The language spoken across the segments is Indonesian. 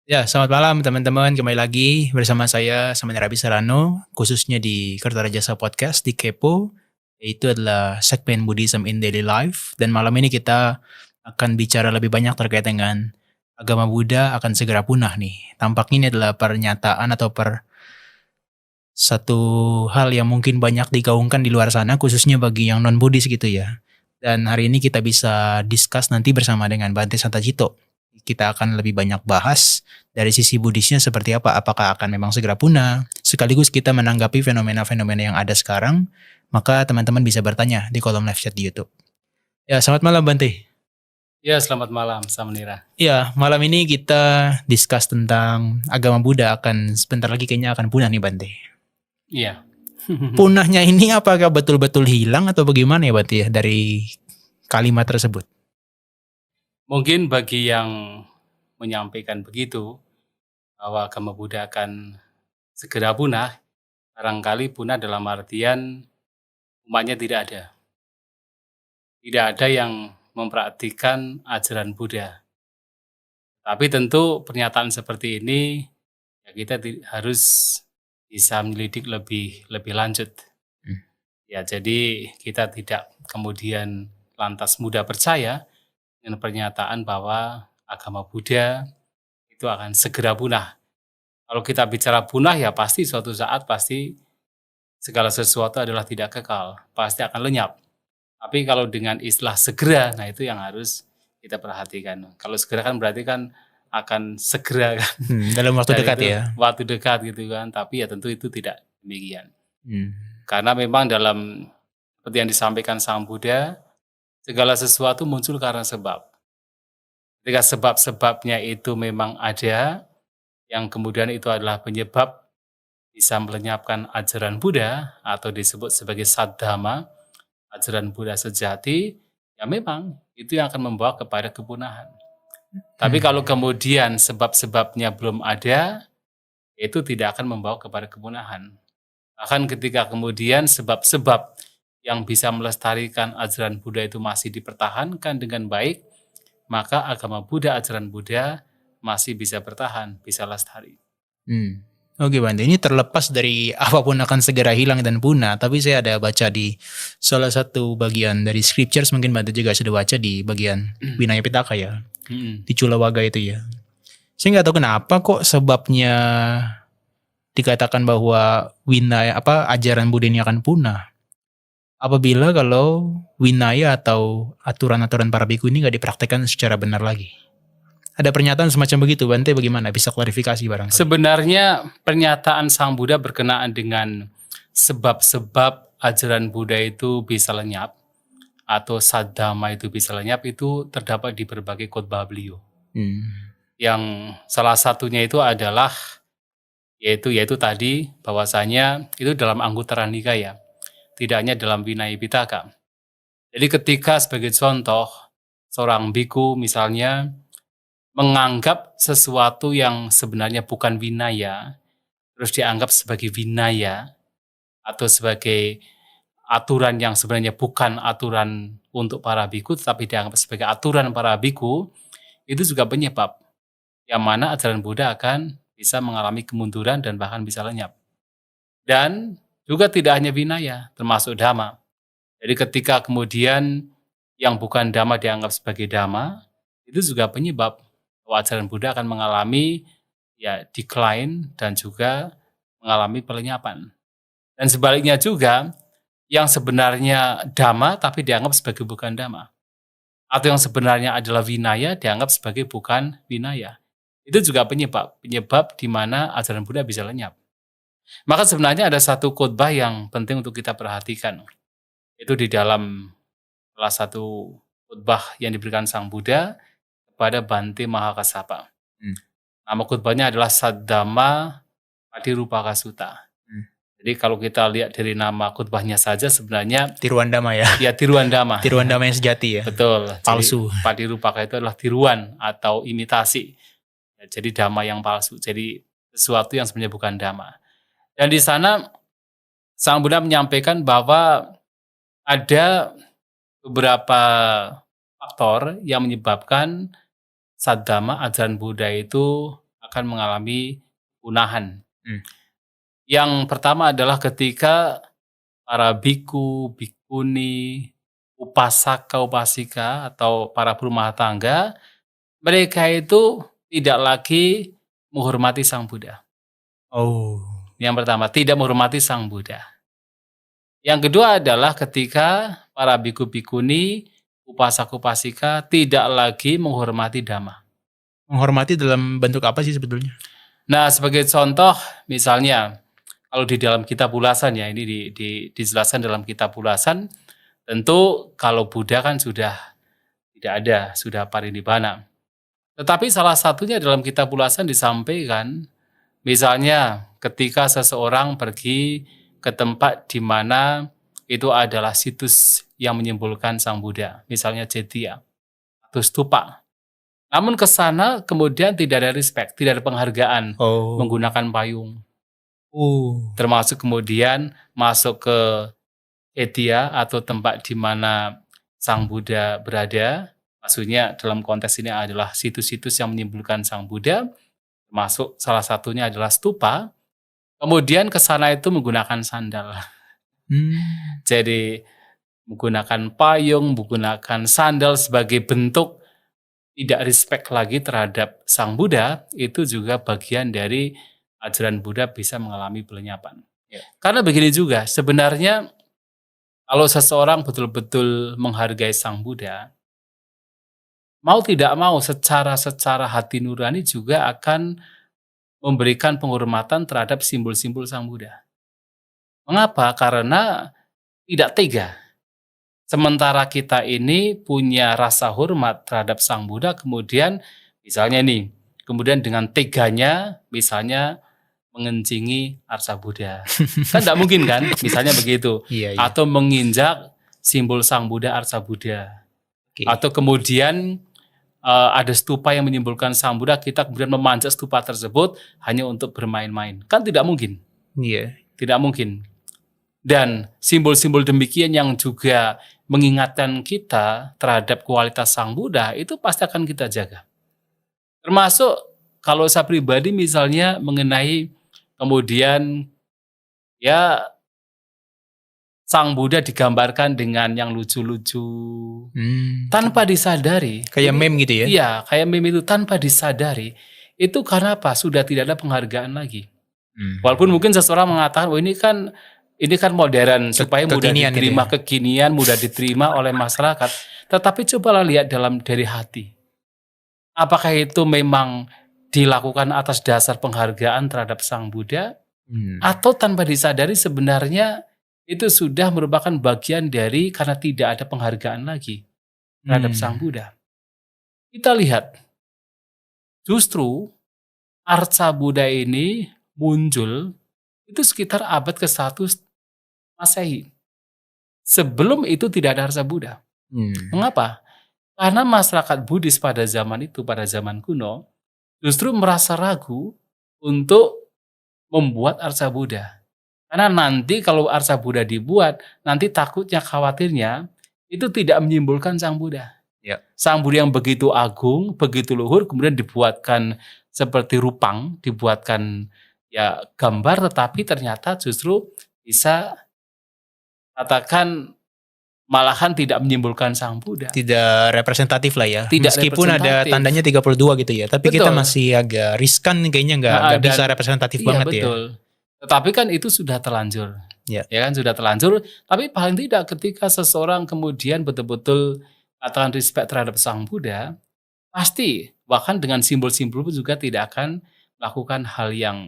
Ya, selamat malam teman-teman. Kembali lagi bersama saya Samania Rabi Sarano, khususnya di Kertarajasa Podcast di Kepo, yaitu adalah segmen Buddhism in Daily Life. Dan malam ini kita akan bicara lebih banyak terkait dengan agama Buddha akan segera punah nih. Tampaknya ini adalah pernyataan atau satu hal yang mungkin banyak digaungkan di luar sana, khususnya bagi yang non-Buddhis gitu ya. Dan hari ini kita bisa discuss nanti bersama dengan Bante Santajito. Kita akan lebih banyak bahas dari sisi Buddhisnya seperti apa, apakah akan memang segera punah, sekaligus kita menanggapi fenomena-fenomena yang ada sekarang, maka teman-teman bisa bertanya di kolom live chat di YouTube. Ya, selamat malam Bante. Ya, selamat malam, Samanira. Ya, malam ini kita discuss tentang agama Buddha akan sebentar lagi kayaknya akan punah nih Bante. Iya. Punahnya ini apakah betul-betul hilang atau bagaimana ya Bante ya dari kalimat tersebut? Mungkin bagi yang menyampaikan begitu, bahwa agama Buddha akan segera punah, barangkali punah dalam artian umatnya tidak ada. Tidak ada yang mempraktikkan ajaran Buddha. Tapi tentu pernyataan seperti ini, ya kita harus bisa menyelidik lebih lanjut. Ya, jadi kita tidak kemudian lantas mudah percaya dengan pernyataan bahwa agama Buddha itu akan segera punah. Kalau kita bicara punah ya pasti suatu saat pasti segala sesuatu adalah tidak kekal, pasti akan lenyap. Tapi kalau dengan istilah segera, nah itu yang harus kita perhatikan. Kalau segera kan berarti kan akan segera kan. Dalam waktu Dan dekat itu ya. waktu dekat gitu kan, tapi ya tentu itu tidak demikian. Hmm. Karena memang dalam seperti yang disampaikan Sang Buddha, segala sesuatu muncul karena sebab. Ketika sebab-sebabnya itu memang ada, yang kemudian itu adalah penyebab bisa melenyapkan ajaran Buddha atau disebut sebagai saddhamma, ajaran Buddha sejati, ya memang itu yang akan membawa kepada kepunahan. Tapi kalau kemudian sebab-sebabnya belum ada, itu tidak akan membawa kepada kepunahan. Bahkan ketika kemudian sebab-sebab yang bisa melestarikan ajaran Buddha itu masih dipertahankan dengan baik, maka agama Buddha, ajaran Buddha masih bisa bertahan, bisa lestari. Oke Bante, ini terlepas dari apapun akan segera hilang dan punah, tapi saya ada baca di salah satu bagian dari scriptures, mungkin Bante juga sudah baca di bagian Vinaya Pitaka ya, di Culawaga itu ya. Saya nggak tahu kenapa kok sebabnya dikatakan bahwa ajaran Buddha ini akan punah. Apabila kalau winaya atau aturan-aturan para biku ini nggak dipraktekkan secara benar lagi. Ada pernyataan semacam begitu, Bante bagaimana? Bisa klarifikasi barangkali? Sebenarnya pernyataan Sang Buddha berkenaan dengan sebab-sebab ajaran Buddha itu bisa lenyap atau saddhamma itu bisa lenyap itu terdapat di berbagai khotbah beliau. Yang salah satunya itu adalah yaitu tadi bahwasanya itu dalam Anguttara Nikaya, tidak hanya dalam Vinaya Pitaka. Jadi ketika sebagai contoh seorang biku misalnya menganggap sesuatu yang sebenarnya bukan winaya, terus dianggap sebagai winaya, atau sebagai aturan yang sebenarnya bukan aturan untuk para biku, tetapi dianggap sebagai aturan para biku, itu juga penyebab yang mana ajaran Buddha akan bisa mengalami kemunduran dan bahkan bisa lenyap. Dan juga tidak hanya winaya, termasuk dhamma. Jadi ketika kemudian yang bukan dhamma dianggap sebagai dhamma, itu juga penyebab ajaran Buddha akan mengalami decline dan juga mengalami pelenyapan. Dan sebaliknya juga, yang sebenarnya dhamma tapi dianggap sebagai bukan dhamma. Atau yang sebenarnya adalah winaya dianggap sebagai bukan winaya. Itu juga penyebab di mana ajaran Buddha bisa lenyap. Maka sebenarnya ada satu khotbah yang penting untuk kita perhatikan. Itu di dalam salah satu khotbah yang diberikan Sang Buddha kepada Bante Mahakassapa. Nama khotbahnya adalah Saddhamma Patirupaka Sutta. Jadi kalau kita lihat dari nama khotbahnya saja sebenarnya Tiruan Dhamma ya. Ya, tiruan Dhamma. Tiruan Dhamma yang sejati ya. Betul. Palsu. Jadi Patirupaka itu adalah tiruan atau imitasi. Jadi Dhamma yang palsu. Jadi sesuatu yang sebenarnya bukan Dhamma. Dan di sana Sang Buddha menyampaikan bahwa ada beberapa faktor yang menyebabkan saddhamma ajaran Buddha itu akan mengalami punahan. Hmm. Yang pertama adalah ketika para biku, bikuni, upasaka, upasika atau para berumah tangga, mereka itu tidak lagi menghormati Sang Buddha. Oh. Yang pertama, tidak menghormati Sang Buddha. Yang kedua adalah ketika para biku, bikuni, upasaka, upasika tidak lagi menghormati Dhamma. Menghormati dalam bentuk apa sih sebetulnya? Nah, sebagai contoh, misalnya kalau di dalam kitab ulasan ya, ini dijelaskan dalam kitab ulasan, tentu kalau Buddha kan sudah tidak ada, sudah parinibbana. Tetapi salah satunya dalam kitab ulasan disampaikan, misalnya ketika seseorang pergi ke tempat di mana itu adalah situs yang menyimbolkan Sang Buddha, misalnya Jetya atau stupa. Namun ke sana kemudian tidak ada respect, tidak ada penghargaan Oh. menggunakan payung. Termasuk Termasuk kemudian masuk ke Jetya atau tempat di mana Sang Buddha berada. Maksudnya dalam konteks ini adalah situs-situs yang menyimbolkan Sang Buddha, termasuk salah satunya adalah stupa. Kemudian ke sana itu menggunakan sandal. Jadi menggunakan payung, menggunakan sandal sebagai bentuk tidak respect lagi terhadap Sang Buddha, itu juga bagian dari ajaran Buddha bisa mengalami pelenyapan. Ya. Karena begini juga, sebenarnya kalau seseorang betul-betul menghargai Sang Buddha, mau tidak mau secara hati nurani juga akan memberikan penghormatan terhadap simbol-simbol Sang Buddha. Mengapa? Karena tidak tega. Sementara kita ini punya rasa hormat terhadap Sang Buddha, kemudian misalnya nih, kemudian dengan teganya misalnya mengencingi arsa Buddha. Kan tidak mungkin kan, misalnya begitu. Iya. Atau menginjak simbol Sang Buddha, arsa Buddha. Oke. Atau kemudian ada stupa yang menyimbolkan Sang Buddha, kita kemudian memanjat stupa tersebut hanya untuk bermain-main. Kan tidak mungkin. Iya. Tidak mungkin. Dan simbol-simbol demikian yang juga mengingatkan kita terhadap kualitas Sang Buddha itu pasti akan kita jaga. Termasuk kalau saya pribadi misalnya mengenai kemudian ya Sang Buddha digambarkan dengan yang lucu-lucu tanpa disadari. Kayak meme gitu ya? Iya, kayak meme itu tanpa disadari. Itu karena apa? Sudah tidak ada penghargaan lagi. Walaupun mungkin seseorang mengatakan, oh ini kan modern supaya mudah Kekinian gitu diterima, ya? kekinian, mudah diterima oleh masyarakat. Tetapi cobalah lihat dari hati. Apakah itu memang dilakukan atas dasar penghargaan terhadap Sang Buddha? Atau tanpa disadari sebenarnya itu sudah merupakan bagian dari karena tidak ada penghargaan lagi terhadap Sang Buddha. Kita lihat, justru arca Buddha ini muncul itu sekitar abad ke-1 Masehi. Sebelum itu tidak ada arca Buddha. Mengapa? Karena masyarakat Buddhis pada zaman itu, pada zaman kuno, justru merasa ragu untuk membuat arca Buddha. Karena nanti kalau arca Buddha dibuat, nanti takutnya, khawatirnya, itu tidak menyimbolkan Sang Buddha. Ya. Sang Buddha yang begitu agung, begitu luhur, kemudian dibuatkan seperti rupang, dibuatkan ya gambar, tetapi ternyata justru bisa katakan malahan tidak menyimbolkan Sang Buddha. Tidak representatif lah ya. Tidak Meskipun ada representatif. tandanya 32 gitu ya. Tapi kita Betul. masih agak riskan kayaknya nggak bisa representatif Iya, banget betul. Tetapi kan itu sudah terlanjur. Ya. Ya kan, sudah terlanjur. Tapi paling tidak ketika seseorang kemudian betul-betul katakan respect terhadap Sang Buddha, pasti bahkan dengan simbol-simbol pun juga tidak akan melakukan hal yang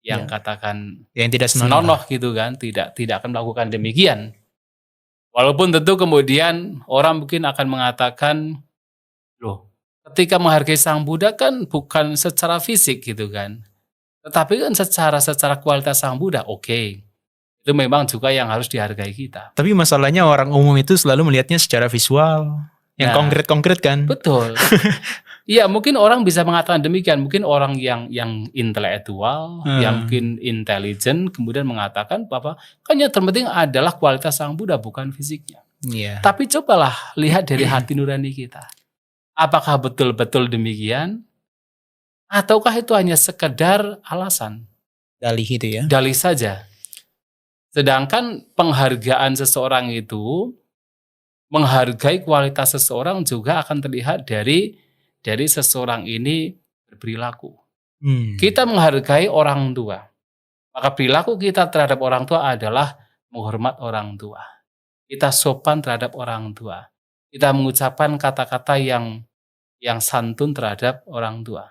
Ya. katakan Yang tidak senonoh. senonoh gitu kan, tidak akan melakukan demikian. Walaupun tentu kemudian orang mungkin akan mengatakan, loh, ketika menghargai Sang Buddha kan bukan secara fisik gitu kan, tetapi kan secara kualitas Sang Buddha, oke. Itu memang juga yang harus dihargai kita. Tapi masalahnya orang umum itu selalu melihatnya secara visual. Yang Nah, konkret-konkret kan. Betul. Iya, mungkin orang bisa mengatakan demikian. Mungkin orang yang intelektual, yang mungkin intelijen, kemudian mengatakan bahwa kan yang terpenting adalah kualitas Sang Buddha, bukan fisiknya. Iya. Tapi cobalah lihat dari hati nurani kita. Apakah betul-betul demikian? Ataukah itu hanya sekedar alasan, Dalih itu ya. dalih saja? Sedangkan penghargaan seseorang itu, menghargai kualitas seseorang juga akan terlihat dari seseorang ini berperilaku. Kita menghargai orang tua, maka perilaku kita terhadap orang tua adalah menghormat orang tua. Kita sopan terhadap orang tua. Kita mengucapkan kata-kata yang santun terhadap orang tua.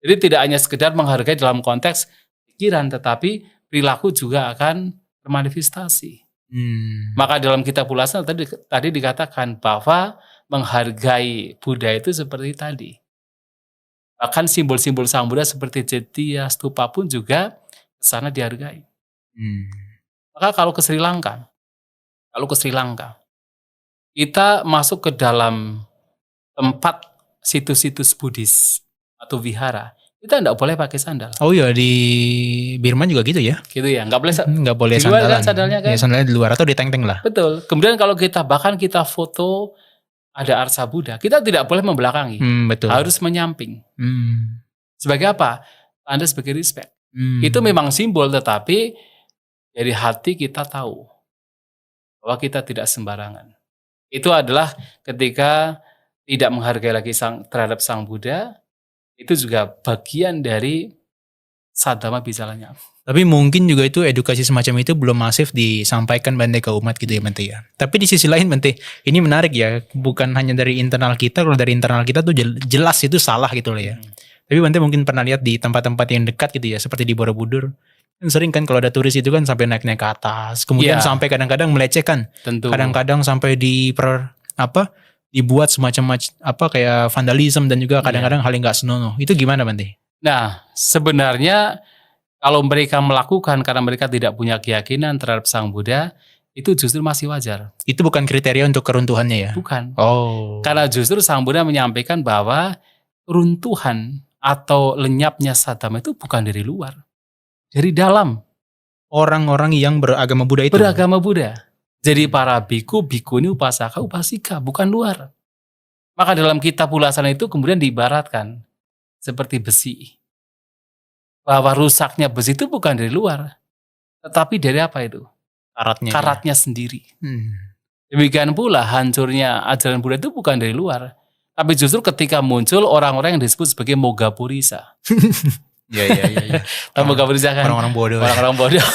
Jadi tidak hanya sekedar menghargai dalam konteks pikiran, tetapi perilaku juga akan bermanifestasi. Maka dalam kitab ulasan tadi dikatakan bahwa menghargai Buddha itu seperti tadi. Bahkan simbol-simbol Sang Buddha seperti Cetya, stupa pun juga kesana dihargai. Maka kalau ke Sri Lanka, kita masuk ke dalam tempat situs-situs Buddhis atau vihara, kita tidak boleh pakai sandal. Oh iya, di Birman juga gitu ya. Gitu ya, nggak boleh di luar sandalan. kan sandalnya kan? Ya, sandalnya di luar atau di teng-teng lah. Betul. Kemudian kalau kita foto ada arsa Buddha, kita tidak boleh membelakangi. Betul. Harus menyamping. Sebagai apa? Anda sebagai respect. Itu memang simbol, tetapi dari hati kita tahu bahwa kita tidak sembarangan. Itu adalah ketika tidak menghargai lagi terhadap Sang Buddha, itu juga bagian dari Saddhamma Bisalanya. Tapi mungkin juga itu edukasi semacam itu belum masif disampaikan Bante ke umat gitu ya Bante ya. Tapi di sisi lain Bante, ini menarik ya, bukan hanya dari internal kita, kalau dari internal kita tuh jelas itu salah gitu loh ya. Tapi Bante mungkin pernah lihat di tempat-tempat yang dekat gitu ya, seperti di Borobudur. Kan sering kan kalau ada turis itu kan sampai naik-naik ke atas, kemudian sampai kadang-kadang melecehkan. Tentu. Kadang-kadang sampai dibuat semacam kayak vandalisme dan juga kadang-kadang hal yang nggak senonoh. Itu gimana Bante? Nah, sebenarnya kalau mereka melakukan karena mereka tidak punya keyakinan terhadap Sang Buddha, itu justru masih wajar. Itu bukan kriteria untuk keruntuhannya ya? Bukan. Oh. Karena justru Sang Buddha menyampaikan bahwa runtuhan atau lenyapnya Saddhamma itu bukan dari luar, dari dalam. Orang-orang yang beragama Buddha itu? Beragama Buddha. Jadi para biku, bikuni, upasaka, upasika, bukan luar. Maka dalam kitab ulasan itu kemudian diibaratkan seperti besi. Bahwa rusaknya besi itu bukan dari luar, tetapi dari apa itu? Karatnya sendiri. Demikian pula hancurnya ajaran Buddha itu bukan dari luar, tapi justru ketika muncul orang-orang yang disebut sebagai Mogapurisa. Iya. Mogapurisa kan? Orang-orang bodoh. Orang-orang bodoh.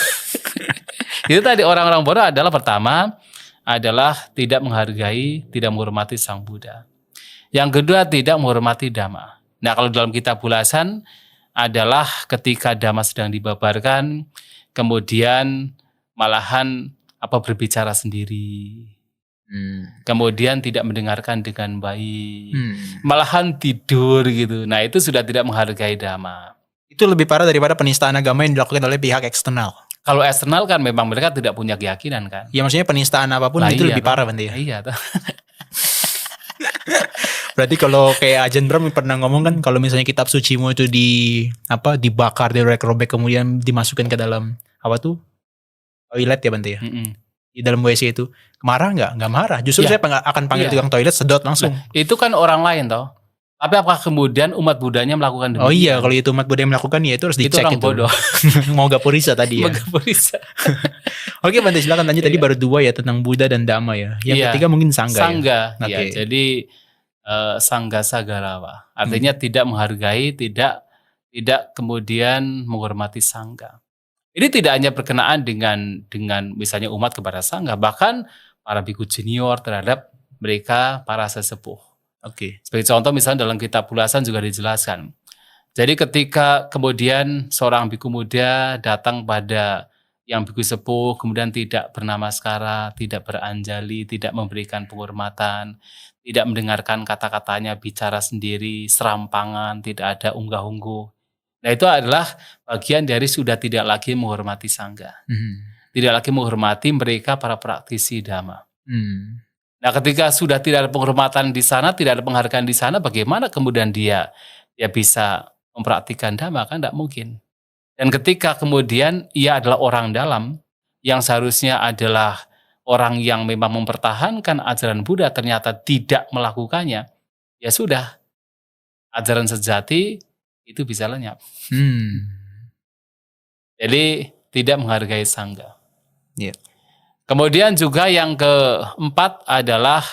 Itu tadi orang-orang bodoh adalah pertama adalah tidak menghargai, tidak menghormati Sang Buddha. Yang kedua tidak menghormati Dhamma. Nah kalau dalam kitab ulasan adalah ketika Dhamma sedang dibabarkan, kemudian malahan berbicara sendiri, kemudian tidak mendengarkan dengan baik, malahan tidur gitu. Nah itu sudah tidak menghargai Dhamma. Itu lebih parah daripada penistaan agama yang dilakukan oleh pihak eksternal. Kalau eksternal kan memang mereka tidak punya keyakinan kan. Ya maksudnya penistaan apapun itu lebih parah Bante ya. Iya. Berarti kalau kayak Ajahn Brahm pernah ngomong kan, kalau misalnya kitab sucimu itu dibakar, dirobek-robek kemudian dimasukkan ke dalam toilet ya Bante ya. Di dalam WC itu marah nggak marah, justru saya akan panggil tukang toilet, sedot langsung. Nah, itu kan orang lain toh. Tapi apakah kemudian umat Buddhanya melakukan demikian? Oh iya, kalau itu umat Buddha yang melakukan ya itu harus dicek. Itu orang bodoh. Mogapurisa tadi ya. Mogapurisa. Oke Bante, silakan lanjut. Tadi baru 2 ya tentang Buddha dan Dhamma ya. Yang ketiga mungkin Sangga. Sangga ya. Jadi Sangga Sagarawa. Artinya tidak menghargai, tidak kemudian menghormati Sangga. Ini tidak hanya berkenaan dengan misalnya umat kepada Sangga, bahkan para biku junior terhadap mereka para sesepuh. Oke. Sebagai contoh misalnya dalam kitab ulasan juga dijelaskan. Jadi ketika kemudian seorang biku muda datang pada yang biku sepuh, kemudian tidak bernamaskara, tidak beranjali, tidak memberikan penghormatan, tidak mendengarkan kata-katanya, bicara sendiri, serampangan, tidak ada unggah-ungguh. Nah itu adalah bagian dari sudah tidak lagi menghormati Sangga. Tidak lagi menghormati mereka para praktisi Dhamma. Nah ketika sudah tidak ada penghormatan di sana, tidak ada penghargaan di sana, bagaimana kemudian dia bisa mempraktikkan Dhamma? Kan tidak mungkin. Dan ketika kemudian ia adalah orang dalam, yang seharusnya adalah orang yang memang mempertahankan ajaran Buddha, ternyata tidak melakukannya, ya sudah. Ajaran sejati itu bisa lenyap. Hmm. Jadi tidak menghargai sangga. Iya. Kemudian juga yang keempat adalah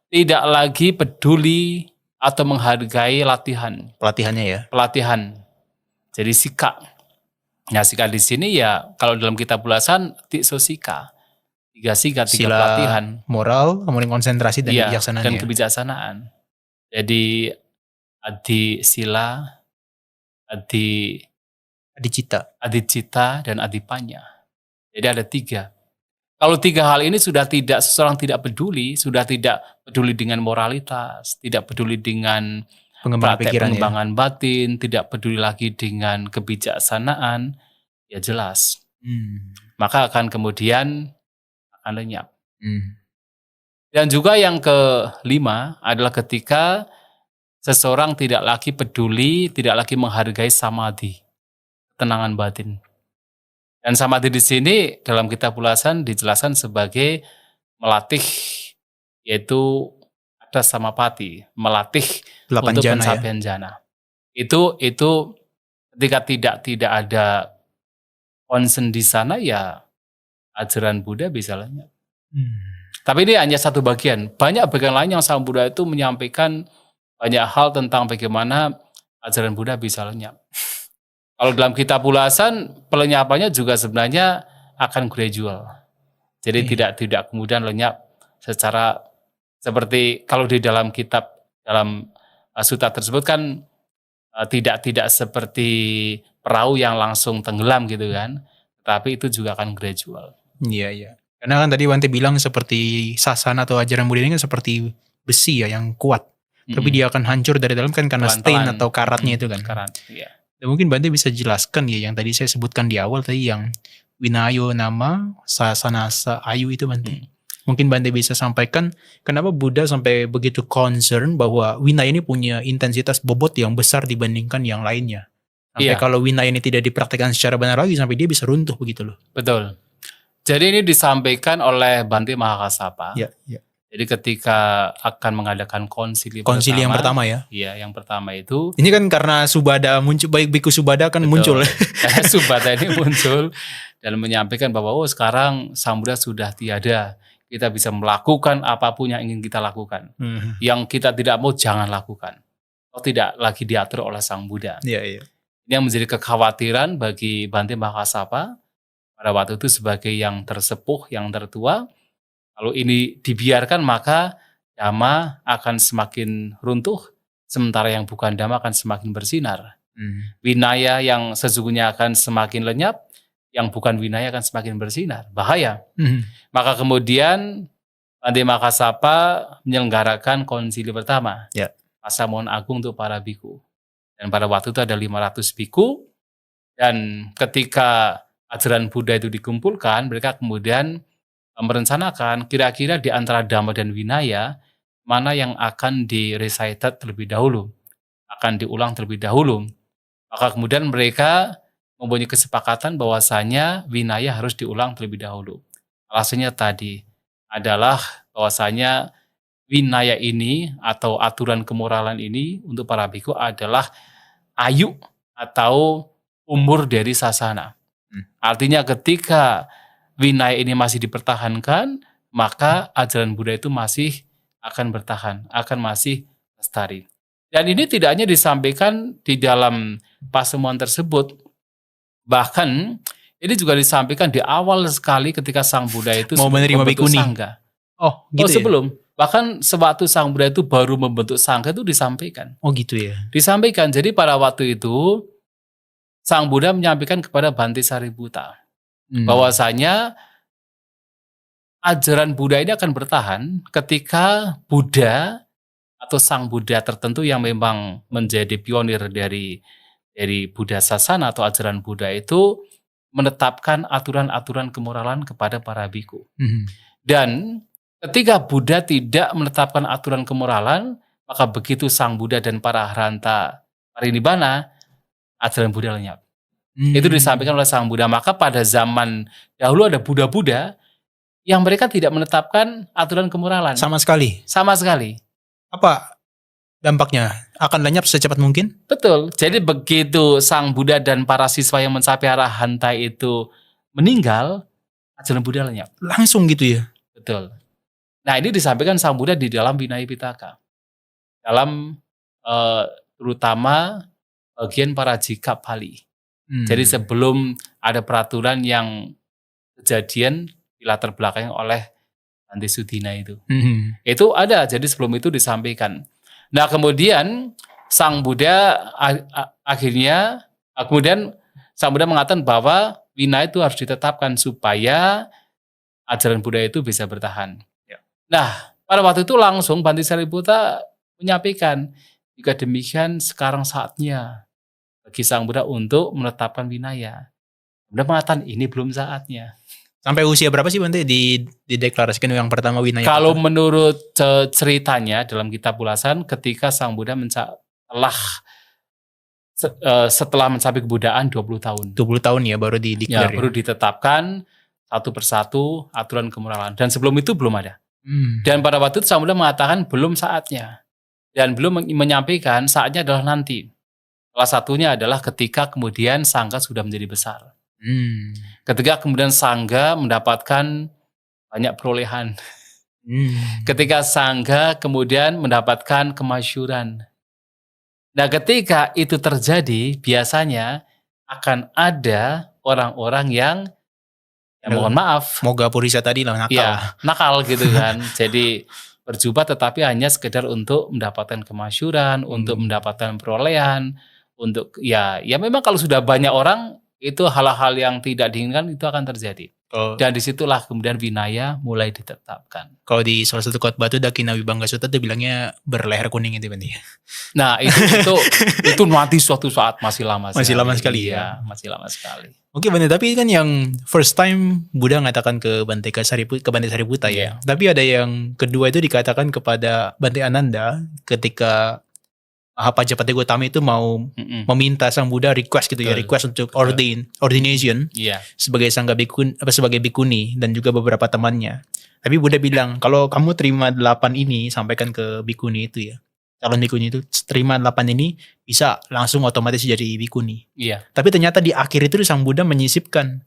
tidak lagi peduli atau menghargai Pelatihannya ya. pelatihan. Jadi sika. Nah, sika di sini ya kalau dalam kitab ulasan tikso sika. 3 sika, 3 Sila pelatihan. moral, kemudian konsentrasi dan Iya, kebijaksanaan dan ya. kebijaksanaan. Jadi adi sila, adi Adicita. adicita, dan adipanya. Jadi ada 3. Kalau 3 hal ini seseorang tidak peduli, sudah tidak peduli dengan moralitas, tidak peduli dengan Pengembangan praktek pikiran ya. pengembangan batin, tidak peduli lagi dengan kebijaksanaan, ya jelas. Maka akan kemudian akan lenyap. Dan juga yang kelima adalah ketika seseorang tidak lagi peduli, tidak lagi menghargai samadhi, ketenangan batin. Dan samadhi di sini dalam kitab ulasan dijelaskan sebagai melatih, yaitu ada samapati, melatih 8 untuk jana ya. pencapaian jana. Itu ketika tidak ada concern di sana, ya ajaran Buddha bisa lenyap. Tapi ini hanya satu bagian. Banyak bagian lain yang Sang Buddha itu menyampaikan banyak hal tentang bagaimana ajaran Buddha bisa lenyap. Kalau dalam kitab ulasan, pelenyapannya juga sebenarnya akan gradual. Jadi tidak kemudian lenyap secara seperti kalau di dalam kitab, dalam sutta tersebut kan tidak seperti perahu yang langsung tenggelam gitu kan. Tapi itu juga akan gradual. Iya. Karena kan tadi Wante bilang seperti sasana atau ajaran Buddha ini kan seperti besi ya yang kuat. Tapi dia akan hancur dari dalam kan karena stain Pelan-pelan. atau karatnya itu kan. Karat, iya. Dan mungkin Bante bisa jelaskan ya yang tadi saya sebutkan di awal tadi yang Winayo nama Sasanasa Ayu itu Bante. Mungkin Bante bisa sampaikan kenapa Buddha sampai begitu concern bahwa Winaya ini punya intensitas bobot yang besar dibandingkan yang lainnya. Sampai kalau Winaya ini tidak dipraktikkan secara benar lagi sampai dia bisa runtuh begitu loh. Betul. Jadi ini disampaikan oleh Bante Mahakassapa. Iya. Jadi ketika akan mengadakan konsili yang pertama ya. Iya, yang pertama itu. Ini kan karena Subada muncul, baik Biku Subada kan muncul. Karena Subada ini muncul dan menyampaikan bahwa sekarang Sang Buddha sudah tiada. Kita bisa melakukan apapun yang ingin kita lakukan. Yang kita tidak mau jangan lakukan. Atau tidak lagi diatur oleh Sang Buddha. Iya. Ini yang menjadi kekhawatiran bagi Bante Mahakassapa pada waktu itu sebagai yang tersepuh, yang tertua. Kalau ini dibiarkan maka Dhamma akan semakin runtuh, sementara yang bukan Dhamma akan semakin bersinar. Winaya yang sesungguhnya akan semakin lenyap, yang bukan Winaya akan semakin bersinar. Bahaya. Maka kemudian Bante Mahakassapa menyelenggarakan konsili pertama. Pasamuan Agung untuk para biku. Dan pada waktu itu ada 500 biku. Dan ketika ajaran Buddha itu dikumpulkan, mereka kemudian merencanakan kira-kira di antara Dhamma dan Winaya mana yang akan di-recited terlebih dahulu, akan diulang terlebih dahulu. Maka kemudian mereka mempunyai kesepakatan bahwasanya Winaya harus diulang terlebih dahulu. Alasannya tadi adalah bahwasanya Winaya ini atau aturan kemoralan ini untuk para biku adalah ayu atau umur dari sasana. Artinya ketika Winaya ini masih dipertahankan, maka ajaran Buddha itu masih akan bertahan, akan masih lestari. Dan ini tidak hanya disampaikan di dalam pasemuan tersebut, bahkan ini juga disampaikan di awal sekali ketika Sang Buddha itu mau menerima membentuk bikuni. sangga. Oh gitu sebelum. Bahkan sewaktu Sang Buddha itu baru membentuk sangga itu disampaikan. Oh gitu ya. Disampaikan. Jadi pada waktu itu Sang Buddha menyampaikan kepada Bante Sariputta bahwasanya ajaran Buddha ini akan bertahan ketika Buddha atau Sang Buddha tertentu yang memang menjadi pionir dari Buddha Sasana atau ajaran Buddha itu menetapkan aturan-aturan kemoralan kepada para biku. Dan ketika Buddha tidak menetapkan aturan kemoralan, maka begitu Sang Buddha dan para arhanta parinibbana, ajaran Buddha lenyap. Itu disampaikan oleh Sang Buddha. Maka pada zaman dahulu ada Buddha-Buddha yang mereka tidak menetapkan aturan kemoralan. Sama sekali. Sama sekali. Apa dampaknya akan lenyap secepat mungkin. Betul. Jadi begitu Sang Buddha dan para siswa yang mencapai arahanta itu meninggal, ajaran Buddha lenyap. Langsung gitu ya. Betul. Nah, ini disampaikan Sang Buddha di dalam Vinaya Pitaka. Dalam terutama bagian Parajika Pali. Jadi sebelum ada peraturan yang kejadian dilatar belakangi oleh Bhante Sudina itu. Itu ada, jadi sebelum itu disampaikan. Nah, kemudian Sang Buddha akhirnya Sang Buddha mengatakan bahwa Vinaya itu harus ditetapkan supaya ajaran Buddha itu bisa bertahan. Ya. Nah, pada waktu itu langsung Bhante Sariputta menyampaikan, jika demikian sekarang saatnya bagi Sang Buddha untuk menetapkan Vinaya. Buddha mengatakan ini belum saatnya. Sampai usia berapa sih Bante dideklarasikan yang pertama Vinaya? Kalau menurut ceritanya dalam kitab ulasan, ketika Sang Buddha setelah mencapai kebudayaan 20 tahun. 20 tahun ya baru dideklar. Baru ditetapkan satu persatu aturan kemoralan. Dan sebelum itu belum ada. Dan pada waktu itu Sang Buddha mengatakan belum saatnya. Dan belum menyampaikan saatnya adalah nanti. Salah satunya adalah ketika kemudian Sangha sudah menjadi besar. Ketika kemudian Sangha mendapatkan banyak perolehan. Ketika Sangha kemudian mendapatkan kemasyhuran. Nah, ketika itu terjadi, biasanya akan ada orang-orang yang mohon maaf. Moga Purisa tadi lah nakal. Ya, nakal gitu kan. Jadi berjubah tetapi hanya sekedar untuk mendapatkan kemasyhuran, untuk mendapatkan perolehan, untuk ya memang kalau sudah banyak orang itu hal-hal yang tidak diinginkan itu akan terjadi. Dan disitulah kemudian Vinaya mulai ditetapkan. Kalau di salah satu khotbah itu Dakina Vibhanga Sutta itu bilangnya berleher kuning itu Bante. Nah itu nanti suatu saat masih lama sekali. Masih lama sekali ya. Masih lama sekali. Oke Bante, tapi kan yang first time Buddha ngatakan ke Bante Sariputta ya. Tapi ada yang kedua itu dikatakan kepada Bante Ananda ketika Mahapajapati Gautama itu mau meminta Sang Buddha request gitu. Request untuk ordination sebagai sangga bikun sebagai bikuni dan juga beberapa temannya. Tapi Buddha bilang kalau kamu terima 8 ini sampaikan ke bikuni itu ya. Calon bikuni itu terima 8 ini bisa langsung otomatis jadi bikuni. Iya. Tapi ternyata di akhir itu Sang Buddha menyisipkan.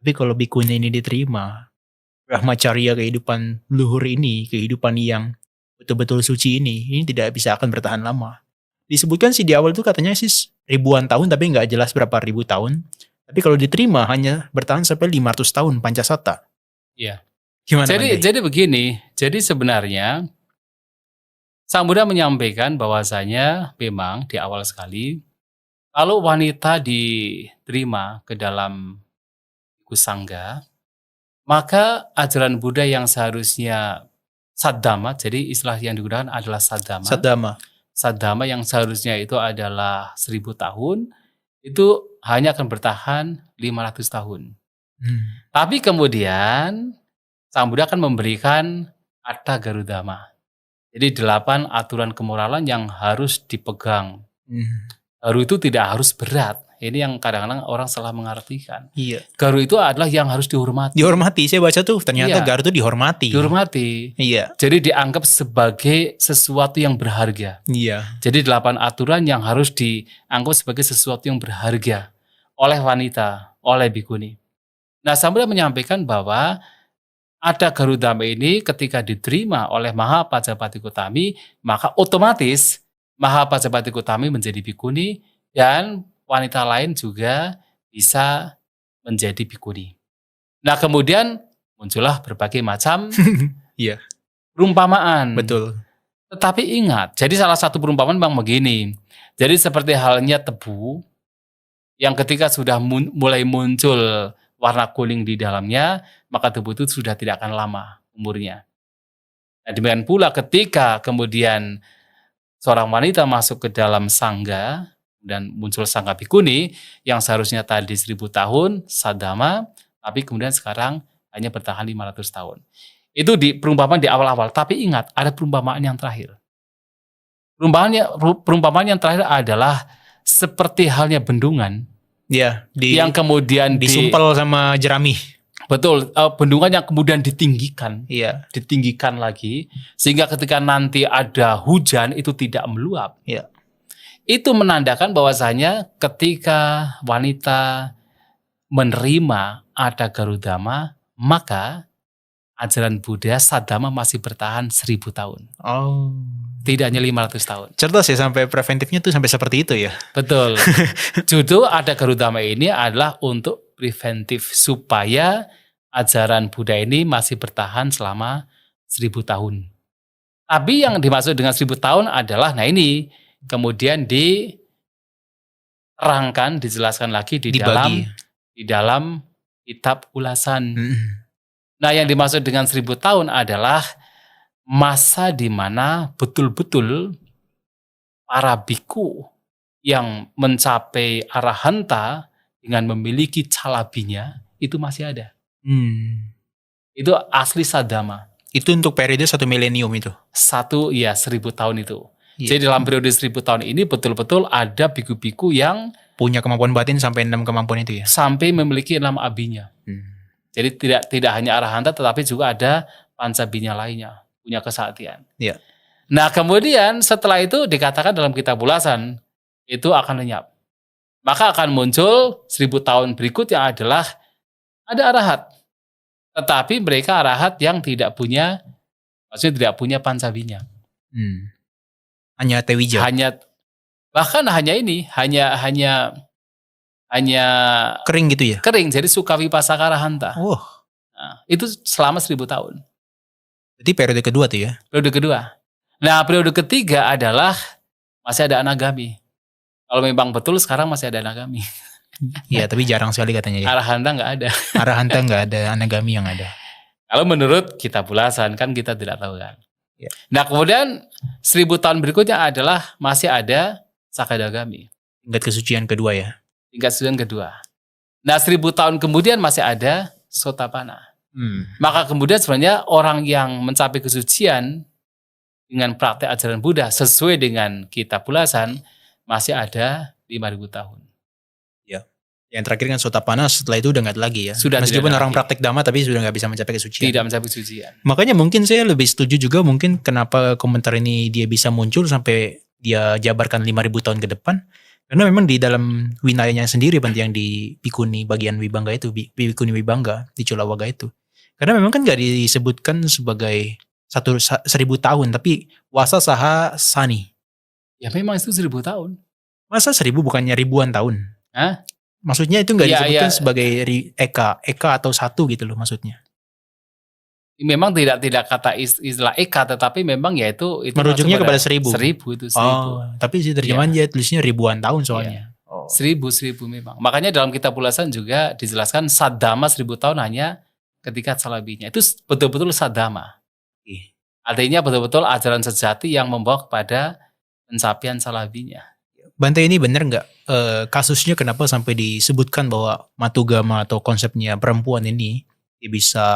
Tapi kalau bikuni ini diterima, brahmacharya kehidupan luhur ini, kehidupan yang betul-betul suci ini tidak bisa akan bertahan lama. Disebutkan sih di awal itu katanya sih ribuan tahun tapi nggak jelas berapa ribu tahun. Tapi kalau diterima hanya bertahan sampai 500 tahun Pancasata. Iya. Gimana? Jadi begini. Jadi sebenarnya Sang Buddha menyampaikan bahwasanya memang di awal sekali kalau wanita diterima ke dalam Sangga, maka ajaran Buddha yang seharusnya Saddhamma, jadi istilah yang digunakan adalah Saddhamma. Saddhamma yang seharusnya itu adalah 1000 tahun, itu hanya akan bertahan 500 tahun. Tapi kemudian Sang Buddha akan memberikan Atta Garudama. Jadi 8 aturan kemoralan yang harus dipegang. Garu itu tidak harus berat. Ini yang kadang-kadang orang salah mengartikan. Iya. Garu itu adalah yang harus dihormati. Dihormati, saya baca tuh ternyata garu itu dihormati. Dihormati. Iya. Jadi dianggap sebagai sesuatu yang berharga. Iya. Jadi 8 aturan yang harus dianggap sebagai sesuatu yang berharga oleh wanita, oleh bikuni. Nah, Sang Buddha menyampaikan bahwa ada Garudama ini ketika diterima oleh Mahapajapati Gautami, maka otomatis Mahapajapati Gautami menjadi bikuni dan wanita lain juga bisa menjadi bikuni. Nah, kemudian muncullah berbagai macam perumpamaan. Betul. Tetapi ingat, jadi salah satu perumpamaan memang begini. Jadi seperti halnya tebu yang ketika sudah mulai muncul warna kuning di dalamnya, maka tebu itu sudah tidak akan lama umurnya. Nah, demikian pula ketika kemudian seorang wanita masuk ke dalam sangga dan muncul sangga bikuni yang seharusnya tadi 1000 tahun Saddhamma, tapi kemudian sekarang hanya bertahan 500 tahun. Itu di perumpamaan di awal-awal. Tapi ingat, ada perumpamaan yang terakhir. Perumpamaan yang terakhir adalah seperti halnya bendungan. Ya, yang kemudian disumpel sama jerami. Betul, bendungan yang kemudian ditinggikan Iya. lagi sehingga ketika nanti ada hujan itu tidak meluap. Iya. Itu menandakan bahwasanya ketika wanita menerima ada Garudama, maka ajaran Buddha Saddhamma masih bertahan 1000 tahun. Oh. Tidak hanya 500 tahun. Cerdas ya, sampai preventifnya tuh sampai seperti itu ya. Betul. Justru ada Garudama ini adalah untuk preventif supaya ajaran Buddha ini masih bertahan selama 1000 tahun. Tapi yang dimaksud dengan 1000 tahun adalah, nah ini kemudian diterangkan, dijelaskan lagi di Dibagi. dalam kitab ulasan. Mm-mm. Nah yang dimaksud dengan 1000 tahun adalah masa di mana betul-betul para biku yang mencapai arahanta dengan memiliki calabinya itu masih ada. Itu asli Saddhamma. Itu untuk periode 1 milenium itu. 1000 tahun itu. Iya. Jadi dalam periode 1000 tahun ini betul-betul ada biku-biku yang Punya kemampuan batin sampai 6 kemampuan itu ya. sampai memiliki 6 abinya. Jadi tidak hanya arahanta tetapi juga ada pancabinya lainnya, punya kesaktian. Iya. Nah kemudian setelah itu dikatakan dalam kitab ulasan itu akan lenyap. Maka akan muncul 1000 tahun berikutnya adalah ada arahat. Tetapi mereka arahat yang tidak punya, maksudnya tidak punya pancabinya. Hanya Tewija. Bahkan hanya Kering gitu ya. kering, jadi Sukawipasaka Arahanta. Oh. Nah, itu selama 1000 tahun. Berarti periode kedua tuh ya. Periode kedua. Nah, periode ketiga adalah masih ada Anagami. Kalau memang betul sekarang masih ada Anagami. Iya, tapi jarang sekali katanya ya. Arahanta nggak ada. Arahanta nggak ada, Anagami yang ada. Kalau menurut kitab ulasan kan kita tidak tahu kan. Ya. Nah kemudian 1000 tahun berikutnya adalah masih ada Sakadagami. Tingkat kesucian kedua ya. Tingkat kesucian kedua. Nah 1000 tahun kemudian masih ada Sotapanna. Maka kemudian sebenarnya orang yang mencapai kesucian dengan praktek ajaran Buddha sesuai dengan kitab ulasan masih ada 5000 tahun. Yang terakhir kan Sotapanna, setelah itu udah nggak ada lagi ya. Sudah Meskipun tidak ada orang lagi. praktek Dhamma tapi sudah nggak bisa mencapai kesucian. Tidak mencapai kesucian. Makanya mungkin saya lebih setuju juga mungkin kenapa komentar ini dia bisa muncul sampai dia jabarkan 5000 tahun ke depan. Karena memang di dalam winayanya sendiri yang di Bhikkhuni bagian Vibhanga itu, Bhikkhuni Vibhanga di Culawaga itu. Karena memang kan nggak disebutkan sebagai 1000 tahun, tapi wasa saha sani. Ya memang itu 1000 tahun. Masa 1000 bukannya ribuan tahun? Hah? Maksudnya itu nggak Iya, disebutkan iya. sebagai eka atau satu gitu loh maksudnya. Memang tidak kata istilah eka, tetapi memang ya itu Merujuknya masuk kepada pada 1000. 1000 itu 1000. Oh, tapi si terjemahan dia tulisnya ribuan tahun soalnya. Oh. 1000 memang. Makanya dalam kitab ulasan juga dijelaskan Saddhamma 1000 tahun hanya ketika calabinya. Itu betul-betul Saddhamma. Artinya betul-betul ajaran sejati yang membawa kepada pencapaian calabinya. Bante, ini benar nggak kasusnya kenapa sampai disebutkan bahwa Matugama atau konsepnya perempuan ini dia bisa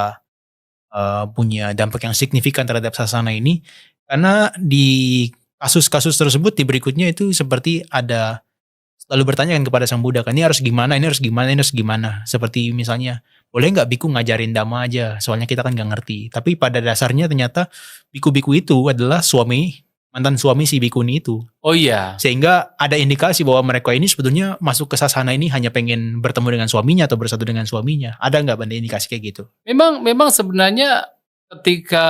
punya dampak yang signifikan terhadap sasana ini? Karena di kasus-kasus tersebut di berikutnya itu seperti ada lalu bertanya kan kepada Sang Buddha kan, ini harus gimana, ini harus gimana, ini harus gimana. Seperti misalnya, boleh nggak biku ngajarin Dhamma aja, soalnya kita kan nggak ngerti. Tapi pada dasarnya ternyata biku-biku itu adalah mantan suami si bikuni itu. Oh iya. Sehingga ada indikasi bahwa mereka ini sebetulnya masuk ke sasana ini hanya pengen bertemu dengan suaminya atau bersatu dengan suaminya. Ada nggak Bante indikasi kayak gitu? Memang sebenarnya ketika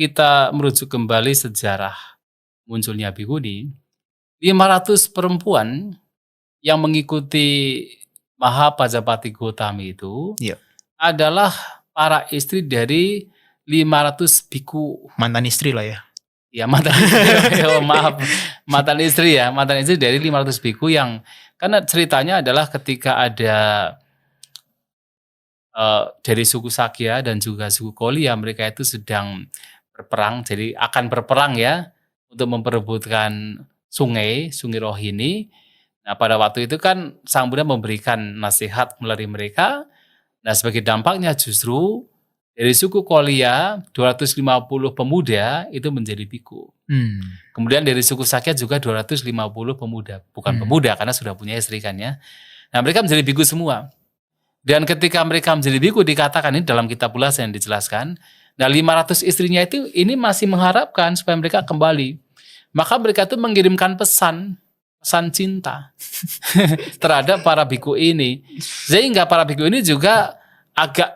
kita merujuk kembali sejarah munculnya bikuni, 500 perempuan yang mengikuti Mahapajapati Gotami itu Iya. adalah para istri dari 500 biku. Mantan istri lah ya. Ya mantan istri, maaf, mantan istri dari 500 biku yang, karena ceritanya adalah ketika ada dari suku Sakya dan juga suku Kolya, mereka itu sedang berperang, jadi akan berperang ya untuk memperebutkan sungai Rohini. Nah pada waktu itu kan Sang Buddha memberikan nasihat melalui mereka. Nah sebagai dampaknya justru dari suku Kolya 250 pemuda itu menjadi biku. Kemudian dari suku Sakya juga 250 pemuda. Bukan pemuda karena sudah punya istri kan ya. Nah mereka menjadi biku semua. Dan ketika mereka menjadi biku dikatakan ini dalam kitab Ulasan yang dijelaskan. Nah 500 istrinya itu ini masih mengharapkan supaya mereka kembali. Maka mereka itu mengirimkan pesan cinta terhadap para biku ini. Sehingga para biku ini juga agak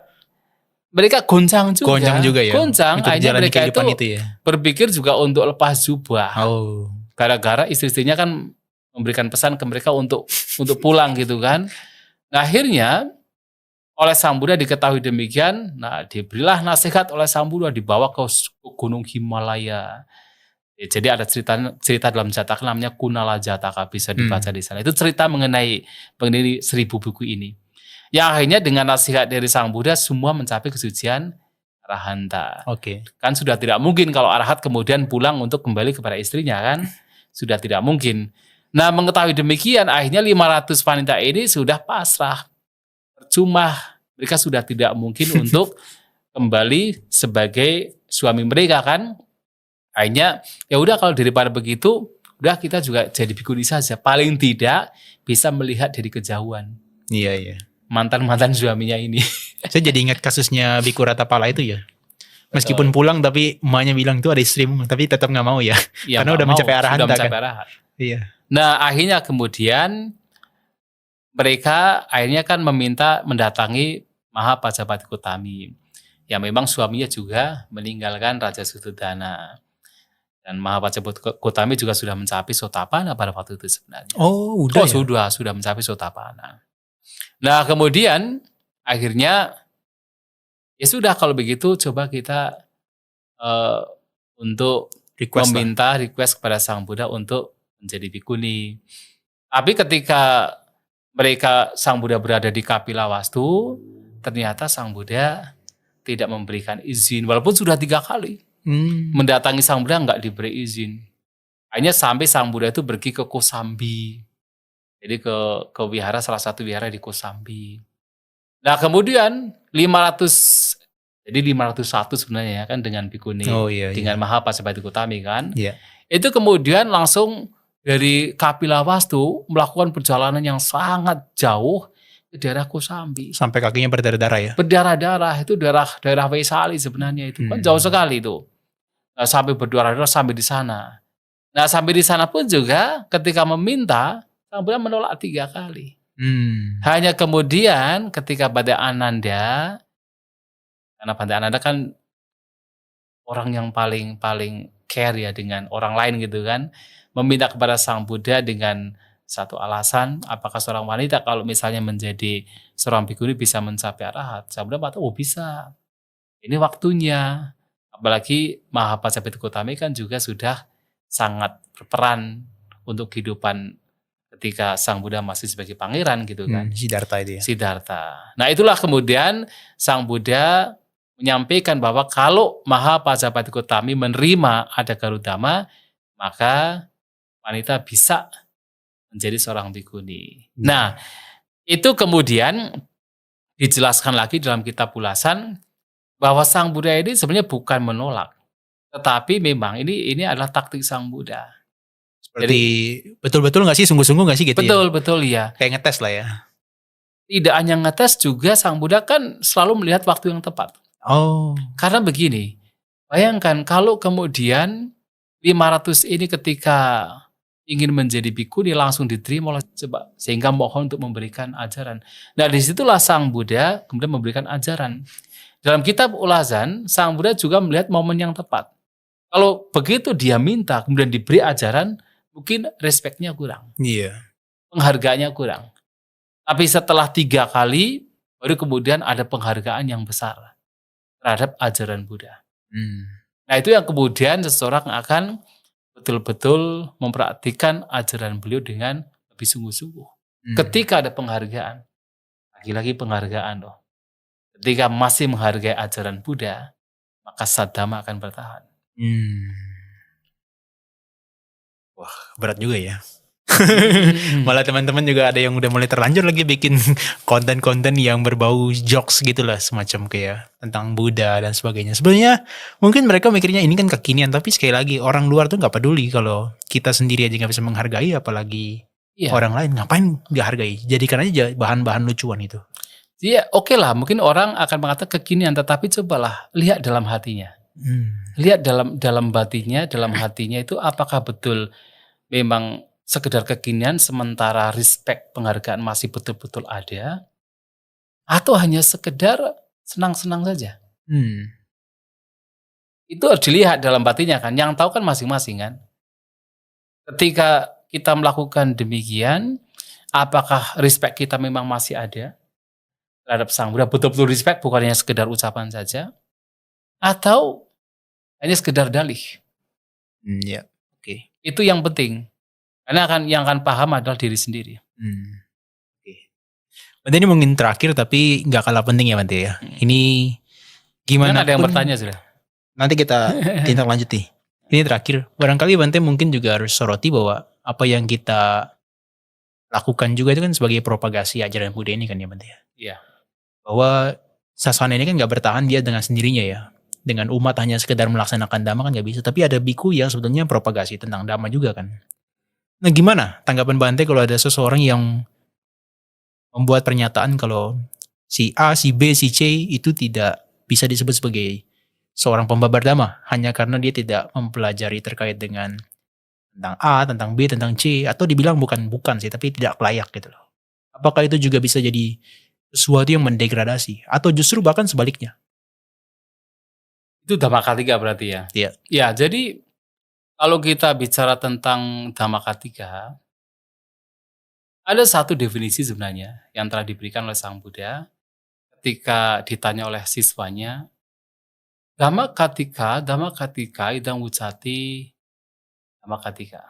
mereka goncang juga. Ya. Goncang, akhirnya mereka itu ya. berpikir juga untuk lepas jubah. Oh. Gara-gara istri-istrinya kan memberikan pesan ke mereka untuk pulang gitu kan. Nah akhirnya oleh Sang Buddha diketahui demikian, nah diberilah nasihat oleh Sang Buddha dibawa ke Gunung Himalaya. Ya, jadi ada cerita dalam Jataka namanya Kunala Jataka, bisa dibaca di sana. Itu cerita mengenai 1000 buku ini. Yang akhirnya dengan nasihat dari Sang Buddha semua mencapai kesucian arahanta. Oke. Kan sudah tidak mungkin kalau arahat kemudian pulang untuk kembali kepada istrinya kan? Sudah tidak mungkin. Nah mengetahui demikian akhirnya 500 wanita ini sudah pasrah. Percuma, mereka sudah tidak mungkin untuk kembali sebagai suami mereka kan. Akhirnya ya udah kalau daripada begitu, udah kita juga jadi bikuni saja. Paling tidak bisa melihat dari kejauhan. Iya. Mantan-mantan suaminya ini. Saya jadi ingat kasusnya Biku Ratapala itu ya. Meskipun pulang tapi emaknya bilang tuh ada istrimu, tapi tetap nggak mau ya. Karena udah mencapai arahan kan. Iya. Nah akhirnya kemudian mereka akhirnya kan meminta mendatangi Mahapajapati Gotami. Ya memang suaminya juga meninggalkan Raja Sudodana. Dan Mahapajapati Gotami juga sudah mencapai Sotapana pada waktu itu sebenarnya. Oh udah ya? Sudah mencapai Sotapana. Nah kemudian akhirnya ya sudah kalau begitu coba kita untuk meminta request kepada Sang Buddha untuk menjadi bikuni. Tapi ketika Sang Buddha berada di Kapilawastu, ternyata Sang Buddha tidak memberikan izin, walaupun sudah 3 kali mendatangi Sang Buddha nggak diberi izin. Akhirnya sampai Sang Buddha itu pergi ke Kosambi, jadi ke wihara, salah satu wihara di Kosambi. Nah kemudian 501 sebenarnya ya kan dengan bikuni, dengan Mahapajapati Gotami kan, itu kemudian langsung dari Kapilawastu melakukan perjalanan yang sangat jauh ke daerah Kosambi. Sampai kakinya berdarah-darah ya? Berdarah-darah, itu daerah Waisali sebenarnya itu. Kan jauh sekali itu. Nah, sampai berdarah-darah sampai di sana. Nah sampai di sana pun juga ketika meminta, Sang Buddha menolak 3 kali. Hanya kemudian ketika Bhante Ananda, karena Bhante Ananda kan orang yang paling care ya dengan orang lain gitu kan, meminta kepada Sang Buddha dengan satu alasan, apakah seorang wanita kalau misalnya menjadi seorang bikuni bisa mencapai arahat? Sang Buddha berkata, oh bisa. Ini waktunya. Apalagi Mahapajapati Gotami kan juga sudah sangat berperan untuk kehidupan ketika Sang Buddha masih sebagai pangeran gitu kan. Siddhartha itu ya. Siddhartha. Nah itulah kemudian Sang Buddha menyampaikan bahwa kalau Mahapajapati Gotami menerima ada Garudama, maka wanita bisa menjadi seorang bikuni. Nah, itu kemudian dijelaskan lagi dalam kitab Ulasan bahwa Sang Buddha ini sebenarnya bukan menolak, tetapi memang ini adalah taktik Sang Buddha. Jadi betul-betul nggak sih, sungguh-sungguh nggak sih gitu? Betul ya. Kayak ngetes lah ya. Tidak hanya ngetes, juga Sang Buddha kan selalu melihat waktu yang tepat. Oh. Karena begini, bayangkan kalau kemudian 500 ini ketika ingin menjadi bikuni langsung diterima oleh coba, sehingga mohon untuk memberikan ajaran. Nah disitulah Sang Buddha kemudian memberikan ajaran. Dalam kitab Ulasan, Sang Buddha juga melihat momen yang tepat. Kalau begitu dia minta kemudian diberi ajaran, mungkin respeknya kurang. Penghargaannya kurang. Tapi setelah 3 kali, baru kemudian ada penghargaan yang besar terhadap ajaran Buddha. Nah itu yang kemudian seseorang akan betul-betul memperhatikan ajaran beliau dengan lebih sungguh-sungguh. Ketika ada penghargaan, lagi-lagi penghargaan loh. Ketika masih menghargai ajaran Buddha, maka saddhamma akan bertahan. Wah, berat juga ya. Malah teman-teman juga ada yang udah mulai terlanjur lagi bikin konten-konten yang berbau jokes gitu lah, semacam kayak tentang Buddha dan sebagainya. Sebenarnya mungkin mereka mikirnya ini kan kekinian, tapi sekali lagi orang luar tuh nggak peduli kalau kita sendiri aja nggak bisa menghargai, apalagi orang lain ngapain nggak hargai. Jadikan aja bahan-bahan lucuan itu. Iya, oke lah, mungkin orang akan mengatakan kekinian, tetapi cobalah lihat dalam hatinya. Lihat dalam batinnya, dalam hatinya itu apakah betul memang sekedar kekinian sementara respect penghargaan masih betul-betul ada, atau hanya sekedar senang-senang saja. Itu harus dilihat dalam batinnya kan, yang tahu kan masing-masing kan. Ketika kita melakukan demikian, apakah respect kita memang masih ada terhadap Sang Buddha, betul-betul respect, bukan hanya sekedar ucapan saja, atau hanya sekedar dalih. Ya, oke. Itu yang penting. Karena yang akan paham adalah diri sendiri. Oke. Bante ini mungkin terakhir tapi nggak kalah penting ya Bante ya. Ini gimana Kan ada yang pun bertanya sudah. nanti kita tindak lanjut nih. Ini terakhir. Barangkali Bante mungkin juga harus soroti bahwa apa yang kita lakukan juga itu kan sebagai propagasi ajaran Buddha ini kan ya Bante ya. Iya. Bahwa sasana ini kan nggak bertahan dia dengan sendirinya ya. Dengan umat hanya sekedar melaksanakan dhamma kan nggak bisa. Tapi ada biku yang sebetulnya propagasi tentang dhamma juga kan. Nah gimana tanggapan Bante kalau ada seseorang yang membuat pernyataan kalau si A, si B, si C itu tidak bisa disebut sebagai seorang pembabar dhamma hanya karena dia tidak mempelajari terkait dengan tentang A, tentang B, tentang C, atau dibilang bukan sih tapi tidak layak gitu loh. Apakah itu juga bisa jadi sesuatu yang mendegradasi atau justru bahkan sebaliknya? Itu Dhammakatiga berarti ya? Iya. Ya, jadi kalau kita bicara tentang Dhammakatiga, ada satu definisi sebenarnya yang telah diberikan oleh Sang Buddha ketika ditanya oleh siswanya, Dhammakatiga idang wucati Dhammakatiga.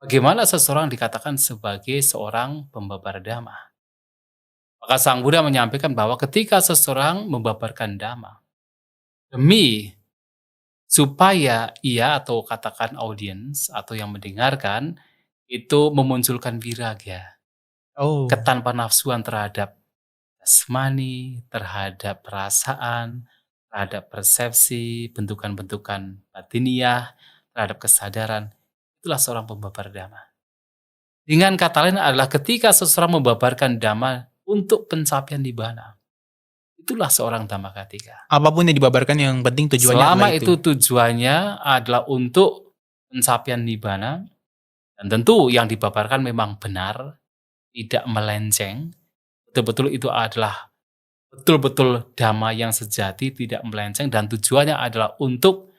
Bagaimana seseorang dikatakan sebagai seorang pembabar dhamma? Maka Sang Buddha menyampaikan bahwa ketika seseorang membabarkan dhamma, demi supaya ia atau katakan audiens atau yang mendengarkan itu memunculkan viraga, Oh. ketanpa nafsuan terhadap jasmani, terhadap perasaan, terhadap persepsi, bentukan-bentukan batiniah, terhadap kesadaran, itulah seorang pembabar dhamma. Dengan kata lain adalah ketika seseorang membabarkan dhamma untuk pencapaian nibbana, itulah seorang Dhammakatiga. Apapun yang dibabarkan yang penting tujuannya Selama adalah itu tujuannya adalah untuk pencapaian nibbana, dan tentu yang dibabarkan memang benar, tidak melenceng, betul-betul itu adalah betul-betul dhamma yang sejati, tidak melenceng, dan tujuannya adalah untuk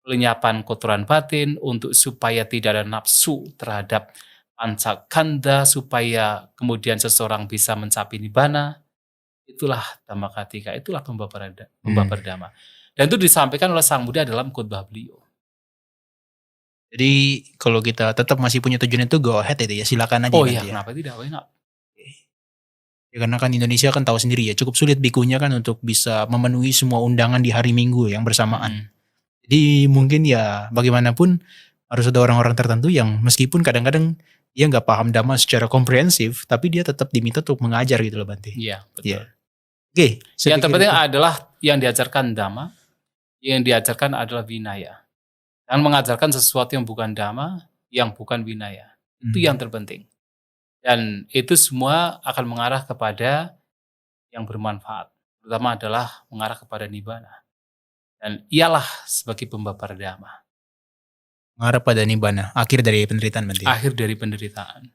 pelenyapan kotoran batin, untuk supaya tidak ada nafsu terhadap pancakanda, supaya kemudian seseorang bisa mencapai nibbana. Itulah Dhammakatiga, itulah pembabar dhamma. Dan itu disampaikan oleh Sang Buddha dalam khotbah beliau. Jadi kalau kita tetap masih punya tujuan itu go ahead itu ya, silakan aja. Oh iya, Bante ya. kenapa tidak? Why not? Ya, karena kan Indonesia kan tahu sendiri ya, cukup sulit bikunya kan untuk bisa memenuhi semua undangan di hari Minggu yang bersamaan. Jadi mungkin ya bagaimanapun harus ada orang-orang tertentu yang meskipun kadang-kadang dia nggak paham dhamma secara komprehensif, tapi dia tetap diminta untuk mengajar gitu loh Bante. Iya, betul. Iya. Oke, Yang terpenting adalah yang diajarkan dhamma, yang diajarkan adalah vinaya. Dan mengajarkan sesuatu yang bukan dhamma, yang bukan vinaya. Itu yang terpenting. Dan itu semua akan mengarah kepada yang bermanfaat. Terutama adalah mengarah kepada nibbana. Dan ialah sebagai pembabar dhamma. mengarah pada nibbana, akhir dari penderitaan Bante. Akhir dari penderitaan.